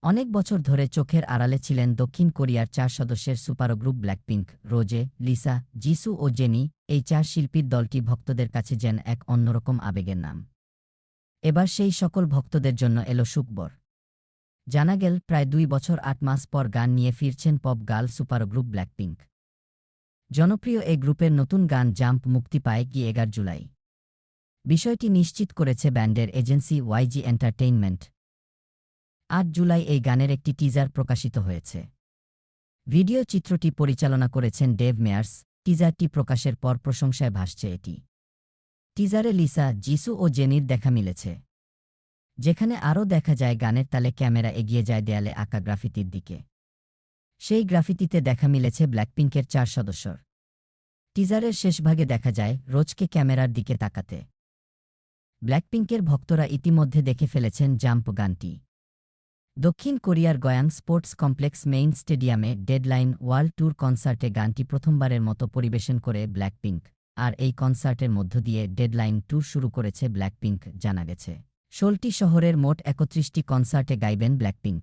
অনেক বছর ধরে চোখের আড়ালে ছিলেন দক্ষিণ কোরিয়ার 4 সদস্যের সুপারগ্রুপ ব্ল্যাকপিঙ্ক। রোজে, লিসা, জিসু ও জেনি, এই 4 শিল্পীর দলটি ভক্তদের কাছে যেন এক অন্যরকম আবেগের নাম। এবার সেই সকল ভক্তদের জন্য এলো সুখবর। জানা গেল প্রায় 2 বছর 8 মাস পর গান নিয়ে ফিরছেন পপ গার্ল সুপারগ্রুপ ব্ল্যাকপিঙ্ক। জনপ্রিয় এই গ্রুপের নতুন গান জাম্প মুক্তি পায় 11 জুলাই। বিষয়টি নিশ্চিত করেছে ব্যান্ডের এজেন্সি ওয়াইজি এন্টারটেইনমেন্ট। 8 জুলাই এই গানের একটি টিজার প্রকাশিত হয়েছে। ভিডিও চিত্রটি পরিচালনা করেছেন ডেভ মেয়ার্স। টিজারটি প্রকাশের পর প্রশংসায় ভাসছে এটি। টিজারে লিসা, জিসু ও জেনির দেখা মিলেছে, যেখানে আরও দেখা যায় গানের তালে ক্যামেরা এগিয়ে যায় দেয়ালে আঁকা গ্রাফিতির দিকে। সেই গ্রাফিতিতে দেখা মিলেছে ব্ল্যাকপিঙ্কের 4 সদস্যর। টিজারের শেষভাগে দেখা যায় রোজকে ক্যামেরার দিকে তাকাতে। ব্ল্যাকপিঙ্কের ভক্তরা ইতিমধ্যে দেখে ফেলেছেন জাম্প গানটি। দক্ষিণ কোরিয়ার গয়াং স্পোর্টস কমপ্লেক্স মেইন স্টেডিয়ামে ডেডলাইন ওয়ার্ল্ড ট্যুর কনসার্টে গানটি প্রথমবারের মতো পরিবেশন করে ব্ল্যাকপিঙ্ক। আর এই কনসার্টের মধ্য দিয়ে ডেডলাইন ট্যুর শুরু করেছে ব্ল্যাকপিঙ্ক, জানা গেছে। 16টি শহরের মোট 31টি কনসার্টে গাইবেন ব্ল্যাকপিঙ্ক।